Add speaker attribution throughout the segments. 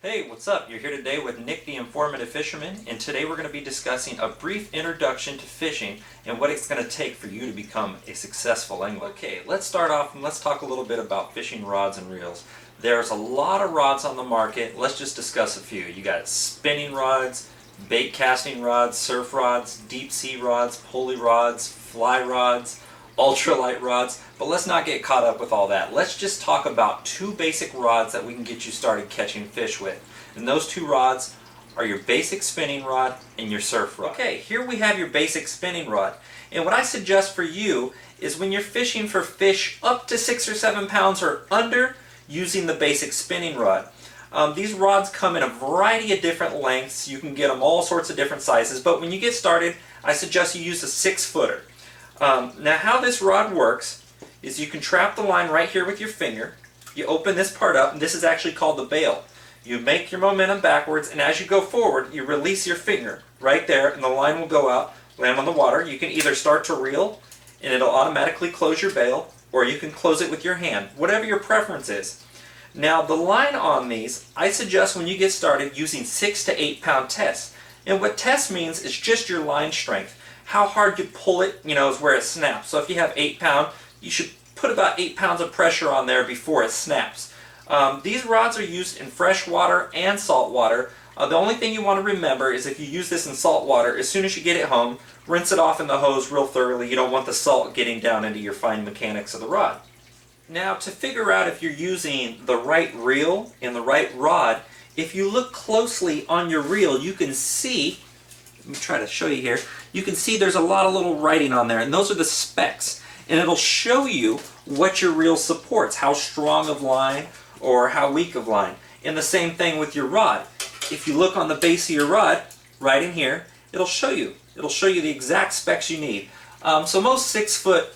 Speaker 1: Hey, what's up? You're here today with Nick the Informative Fisherman, and today we're going to be discussing a brief introduction to fishing and what it's going to take for you to become a successful angler. Okay, let's start off and let's talk a little bit about fishing rods and reels. There's a lot of rods on the market. Let's just discuss a few. You got spinning rods, bait casting rods, surf rods, deep sea rods, pulley rods, fly rods, ultralight rods, but let's not get caught up with all that. Let's just talk about two basic rods that we can get you started catching fish with. And those two rods are your basic spinning rod and your surf rod. Okay, here we have your basic spinning rod. And what I suggest for you is when you're fishing for fish up to 6 or 7 pounds or under, using the basic spinning rod. These rods come in a variety of different lengths. You can get them all sorts of different sizes, but when you get started, I suggest you use a 6-footer. Now how this rod works is you can trap the line right here with your finger. You open this part up, and this is actually called the bail. You make your momentum backwards, and as you go forward, you release your finger right there, and the line will go out, land on the water. You can either start to reel, and it'll automatically close your bail, or you can close it with your hand, whatever your preference is. Now the line on these, I suggest when you get started using 6 to 8 pound tests. And what test means is just your line strength. How hard you pull it, is where it snaps. So if you have 8 pound, you should put about 8 pounds of pressure on there before it snaps. These rods are used in fresh water and salt water. The only thing you want to remember is if you use this in salt water, as soon as you get it home, rinse it off in the hose real thoroughly. You don't want the salt getting down into your fine mechanics of the rod. Now to figure out if you're using the right reel and the right rod, if you look closely on your reel, you can see, let me try to show you here, you can see there's a lot of little writing on there, and those are the specs. And it'll show you what your reel supports, how strong of line or how weak of line. And the same thing with your rod. If you look on the base of your rod, right in here, it'll show you. It'll show you the exact specs you need. So most 6-foot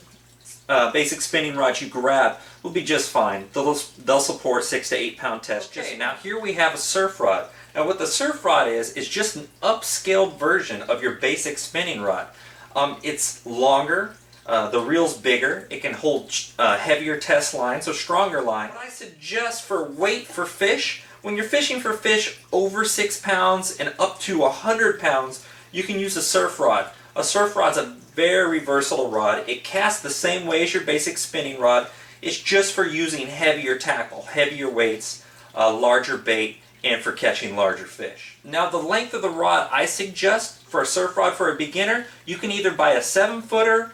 Speaker 1: basic spinning rods you grab will be just fine. They'll support 6 to 8 pound tests. Okay, now here we have a surf rod. Now what the surf rod is just an upscaled version of your basic spinning rod. It's longer, the reel's bigger, it can hold heavier test line, so stronger line. What I suggest for weight for fish, when you're fishing for fish over 6 pounds and up to 100 pounds, you can use a surf rod. A surf rod's a very versatile rod. It casts the same way as your basic spinning rod. It's just for using heavier tackle, heavier weights, larger bait, and for catching larger fish. Now the length of the rod I suggest for a surf rod for a beginner, you can either buy a 7-footer,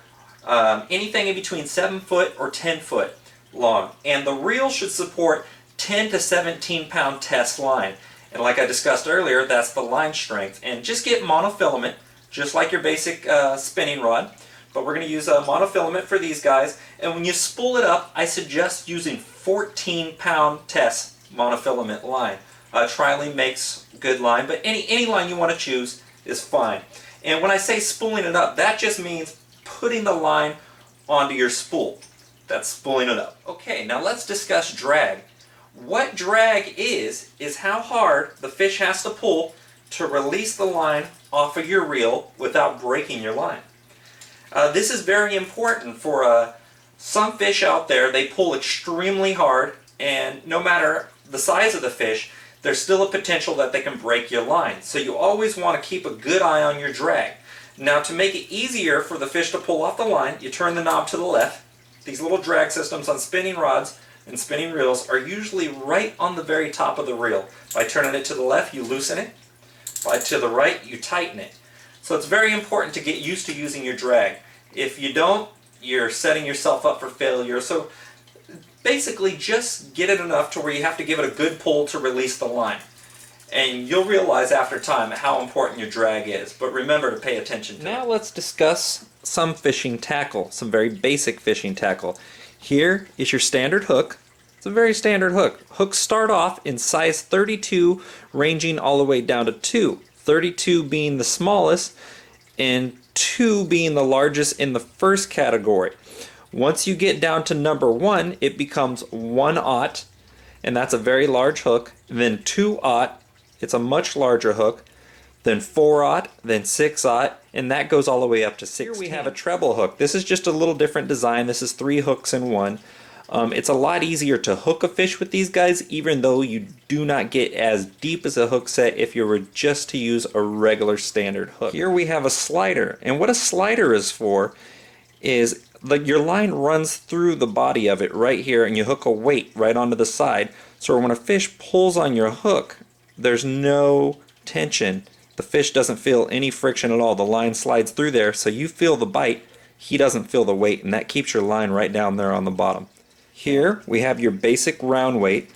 Speaker 1: anything in between 7 foot or 10 foot long. And the reel should support 10 to 17 pound test line. And like I discussed earlier, that's the line strength. And just get monofilament, just like your basic spinning rod. But we're going to use a monofilament for these guys. And when you spool it up, I suggest using 14 pound test monofilament line. Trilene makes good line, but any line you want to choose is fine. And when I say spooling it up, that just means putting the line onto your spool. That's spooling it up. Okay, now let's discuss drag. What drag is how hard the fish has to pull to release the line off of your reel without breaking your line. This is very important for some fish out there. They pull extremely hard, and no matter the size of the fish, there's still a potential that they can break your line. So you always want to keep a good eye on your drag. Now to make it easier for the fish to pull off the line, you turn the knob to the left. These little drag systems on spinning rods and spinning reels are usually right on the very top of the reel. By turning it to the left, you loosen it. By to the right, you tighten it. So it's very important to get used to using your drag. If you don't, you're setting yourself up for failure. So basically just get it enough to where you have to give it a good pull to release the line. And you'll realize after time how important your drag is. But remember to pay attention to it. Now let's discuss some fishing tackle, some very basic fishing tackle. Here is your standard hook. It's a very standard hook. Hooks start off in size 32, ranging all the way down to 2. 32 being the smallest and 2 being the largest in the first category. Once you get down to number 1, it becomes 1/0, and that's a very large hook. Then 2/0, it's a much larger hook. Then 4/0, then 6/0, and that goes all the way up to 16. Here we have a treble hook. This is just a little different design. This is 3 hooks in one.
Speaker 2: It's a lot easier to hook a fish with these guys, even though you do not get as deep as a hook set if you were just to use a regular standard hook. Here we have a slider, and what a slider is for is like your line runs through the body of it right here, and you hook a weight right onto the side, so when a fish pulls on your hook, there's no tension. The fish doesn't feel any friction at all. The line slides through there, so you feel the bite, he doesn't feel the weight, and that keeps your line right down there on the bottom. Here we have your basic round weight.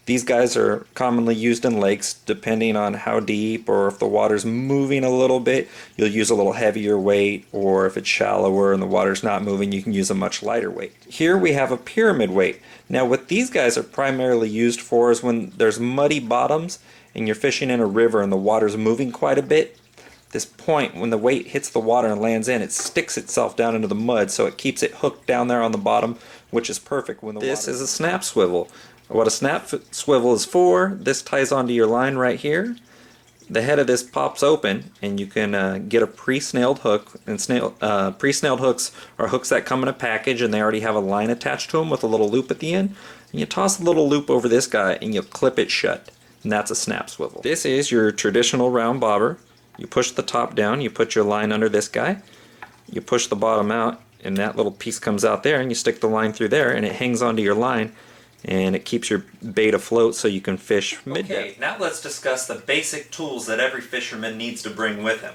Speaker 2: These guys are commonly used in lakes depending on how deep, or if the water's moving a little bit, you'll use a little heavier weight, or if it's shallower and the water's not moving, you can use a much lighter weight. Here we have a pyramid weight. Now what these guys are primarily used for is when there's muddy bottoms and you're fishing in a river and the water's moving quite a bit. This point, when the weight hits the water and lands in, it sticks itself down into the mud, so it keeps it hooked down there on the bottom, which is perfect when the water... This is a snap swivel. What a snap swivel is for, this ties onto your line right here. The head of this pops open, and you can get a pre-snailed hook. And pre-snailed hooks are hooks that come in a package, and they already have a line attached to them with a little loop at the end. And you toss a little loop over this guy, and you clip it shut. And that's a snap swivel. This is your traditional round bobber. You push the top down, you put your line under this guy, you push the bottom out, and that little piece comes out there, and you stick the line through there, and it hangs onto your line, and it keeps your bait afloat so you can fish mid-depth.
Speaker 1: Okay, now let's discuss the basic tools that every fisherman needs to bring with him.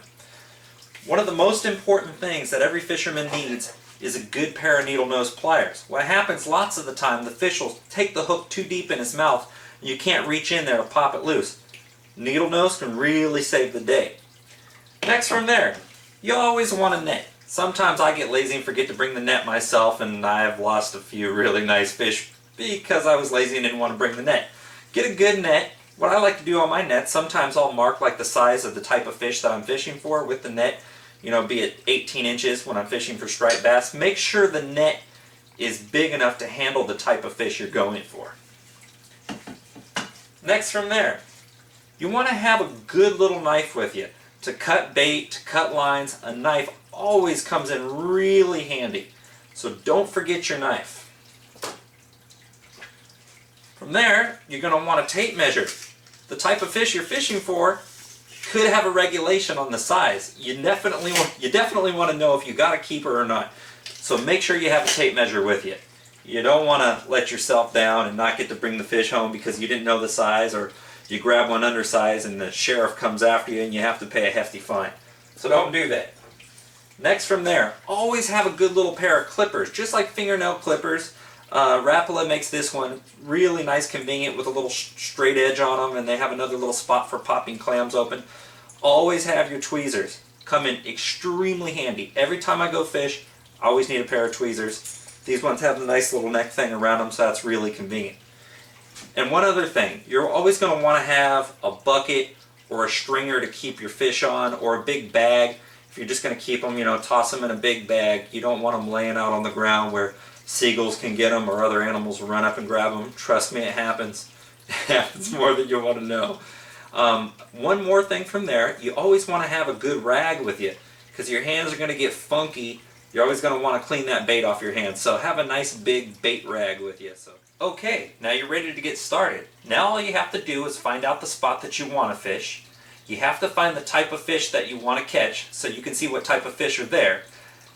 Speaker 1: One of the most important things that every fisherman needs is a good pair of needle nose pliers. What happens lots of the time, the fish will take the hook too deep in his mouth, and you can't reach in there to pop it loose. Needle nose can really save the day. Next from there, you always want a net. Sometimes I get lazy and forget to bring the net myself, and I have lost a few really nice fish because I was lazy and didn't want to bring the net. Get a good net. What I like to do on my net, sometimes I'll mark like the size of the type of fish that I'm fishing for with the net. You know, be it 18 inches when I'm fishing for striped bass. Make sure the net is big enough to handle the type of fish you're going for. Next from there, you want to have a good little knife with you. To cut bait, to cut lines, a knife always comes in really handy. So don't forget your knife. From there, you're going to want a tape measure. The type of fish you're fishing for could have a regulation on the size. You definitely want to know if you got a keeper or not. So make sure you have a tape measure with you. You don't want to let yourself down and not get to bring the fish home because you didn't know the size, or you grab one undersized and the sheriff comes after you and you have to pay a hefty fine. So don't do that. Next from there, always have a good little pair of clippers, just like fingernail clippers. Rapala makes this one really nice, convenient, with a little straight edge on them, and they have another little spot for popping clams open. Always have your tweezers. Come in extremely handy. Every time I go fish, I always need a pair of tweezers. These ones have a nice little neck thing around them, so that's really convenient. And one other thing, you're always going to want to have a bucket or a stringer to keep your fish on, or a big bag. If you're just going to keep them, you know, toss them in a big bag. You don't want them laying out on the ground where seagulls can get them or other animals will run up and grab them. Trust me, it happens. It happens more than you want to know. One more thing from there, you always want to have a good rag with you, because your hands are going to get funky. You're always going to want to clean that bait off your hands. So have a nice big bait rag with you. Okay, now you're ready to get started. Now all you have to do is find out the spot that you want to fish. You have to find the type of fish that you want to catch so you can see what type of fish are there.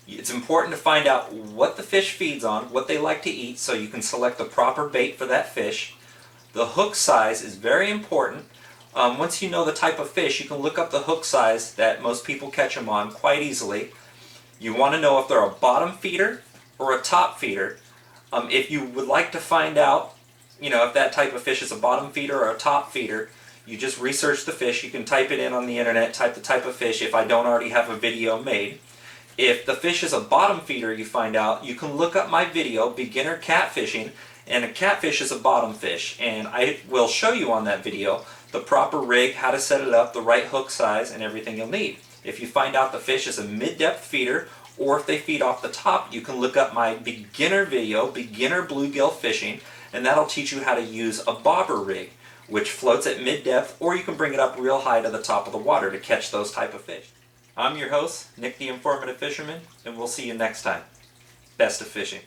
Speaker 1: It's important to find out what the fish feeds on, what they like to eat, so you can select the proper bait for that fish. The hook size is very important. Once you know the type of fish, you can look up the hook size that most people catch them on quite easily. You want to know if they're a bottom feeder or a top feeder. If you would like to find out, you know, if that type of fish is a bottom feeder or a top feeder, you just research the fish. You can type it in on the internet, type the type of fish if I don't already have a video made. If the fish is a bottom feeder, you find out, you can look up my video, Beginner Catfishing, and a catfish is a bottom fish. And I will show you on that video the proper rig, how to set it up, the right hook size, and everything you'll need. If you find out the fish is a mid-depth feeder, or if they feed off the top, you can look up my beginner video, Beginner Bluegill Fishing, and that'll teach you how to use a bobber rig, which floats at mid-depth, or you can bring it up real high to the top of the water to catch those type of fish. I'm your host, Nick the Informative Fisherman, and we'll see you next time. Best of fishing.